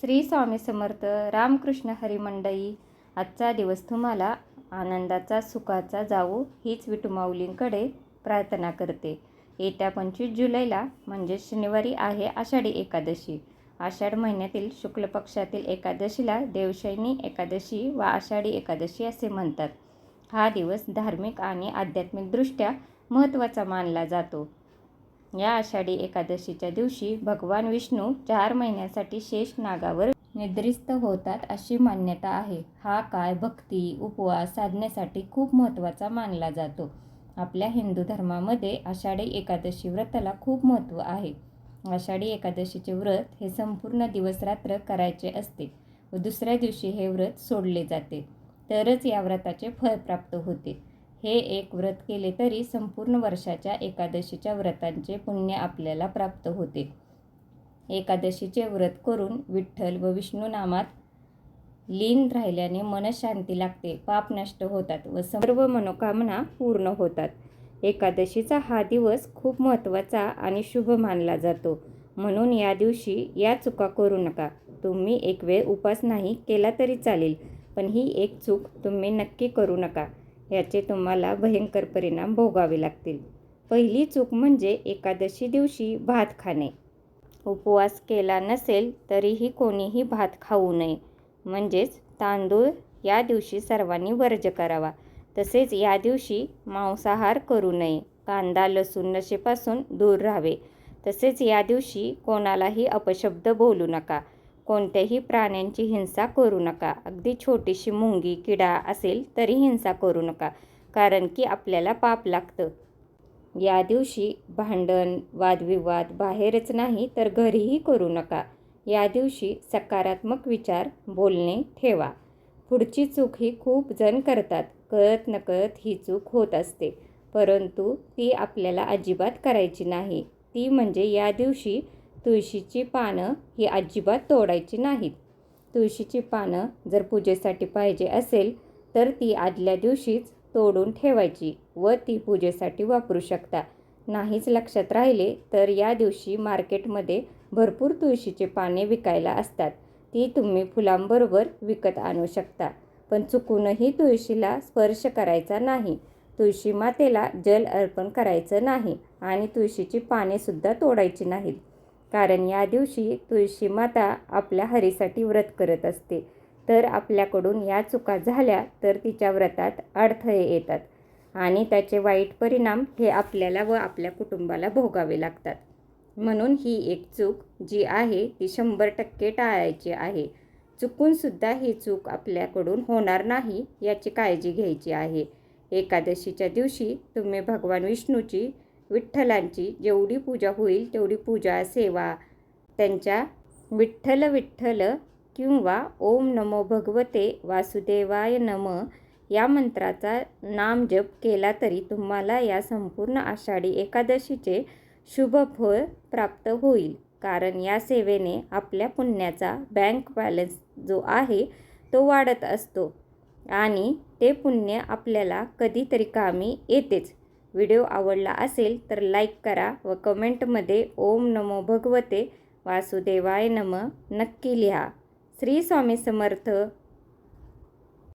श्री स्वामी समर्थ. रामकृष्ण हरी मंडळी. आजचा दिवस तुम्हाला आनंदाचा सुखाचा जावो हीच विठुमाऊलींकडे प्रार्थना करते. येत्या 25 जुलैला म्हणजे शनिवारी आहे आषाढी एकादशी. आषाढ महिन्यातील शुक्ल पक्षातील एकादशीला देवशयनी एकादशी व आषाढी एकादशी असे म्हणतात. हा दिवस धार्मिक आणि आध्यात्मिकदृष्ट्या महत्त्वाचा मानला जातो. या आषाढी एकादशीच्या दिवशी भगवान विष्णू 4 महिन्यांसाठी शेष नागावर निद्रिस्त होतात अशी मान्यता आहे. हा काळ भक्ती उपवास साधण्यासाठी खूप महत्त्वाचा मानला जातो. आपल्या हिंदू धर्मामध्ये आषाढी एकादशी व्रताला खूप महत्त्व आहे. आषाढी एकादशीचे व्रत हे संपूर्ण दिवस रात्र करायचे असते व दुसऱ्या दिवशी हे व्रत सोडले जाते, तरच या व्रताचे फळ प्राप्त होते. हे एक व्रत केले तरी संपूर्ण वर्षाच्या एकादशीच्या व्रतांचे पुण्य आपल्याला प्राप्त होते. एकादशीचे व्रत करून विठ्ठल व विष्णू नामात लीन राहिल्याने मनशांती लागते, पाप नष्ट होतात व सर्व मनोकामना पूर्ण होतात. एकादशीचा हा दिवस खूप महत्त्वाचा आणि शुभ मानला जातो. म्हणून या दिवशी या चुका करू नका. तुम्ही एक वेळ उपास नाही केला तरी चालेल, पण ही एक चूक तुम्ही नक्की करू नका. याचे तुम्हाला भयंकर परिणाम भोगावे लागतील. पहिली चूक म्हणजे एकादशी दिवशी भात खाणे. उपवास केला नसेल तरीही कोणीही भात खाऊ नये, म्हणजेच तांदूळ या दिवशी सर्वांनी वर्ज्य करावा. तसेच या दिवशी मांसाहार करू नये. कांदा लसूण नशेपासून दूर राहावे. तसेच या दिवशी कोणालाही अपशब्द बोलू नका. कोणत्याही प्राण्यांची हिंसा करू नका. अगदी छोटीशी मुंगी किडा असेल तरी हिंसा करू नका, कारण की आपल्याला पाप लागतं. या दिवशी भांडण वादविवाद बाहेरच नाही तर घरीही करू नका. या दिवशी सकारात्मक विचार बोलणे ठेवा. पुढची चूक ही खूप जण करतात. कळत नकळत ही चूक होत असते, परंतु ती आपल्याला अजिबात करायची नाही. ती म्हणजे या दिवशी तुळशीची पानं ही अजिबात तोडायची नाहीत. तुळशीची पानं जर पूजेसाठी पाहिजे असेल तर ती आदल्या दिवशीच तोडून ठेवायची व ती पूजेसाठी वापरू शकता. नाहीच लक्षात राहिले तर या दिवशी मार्केटमध्ये भरपूर तुळशीची पाने विकायला असतात. ती तुम्ही फुलांबरोबर विकत आणू शकता. पण चुकूनही तुळशीला स्पर्श करायचा नाही. तुळशी मातेला जल अर्पण करायचं नाही आणि तुळशीची पानेसुद्धा तोडायची नाहीत, कारण या दिवशी तुळशी माता आपल्या हरीसाठी व्रत करत असते. तर आपल्याकडून या चुका झाल्या तर तिच्या व्रतात अडथळे येतात आणि त्याचे वाईट परिणाम हे आपल्याला व आपल्या कुटुंबाला भोगावे लागतात. म्हणून ही एक चूक जी आहे ती 100% टाळायची आहे. चुकूनसुद्धा ही चूक आपल्याकडून होणार नाही याची काळजी घ्यायची आहे. एकादशीच्या दिवशी तुम्ही भगवान विष्णूची विठ्ठलांची जेवढी पूजा होईल तेवढी पूजा सेवा त्यांच्या विठ्ठल विठ्ठल किंवा ओम नमो भगवते वासुदेवाय नमः या मंत्राचा नामजप केला तरी तुम्हाला या संपूर्ण आषाढी एकादशीचे शुभ फळ प्राप्त होईल. कारण या सेवेने आपल्या पुण्याचा बँक बॅलन्स जो आहे तो वाढत असतो आणि ते पुण्य आपल्याला कधीतरी कामी येतेच. व्हिडिओ आवडला असेल तर लाईक करा व कमेंटमध्ये ओम नमो भगवते वासुदेवाय नमः नक्की लिहा. श्री स्वामी समर्थ.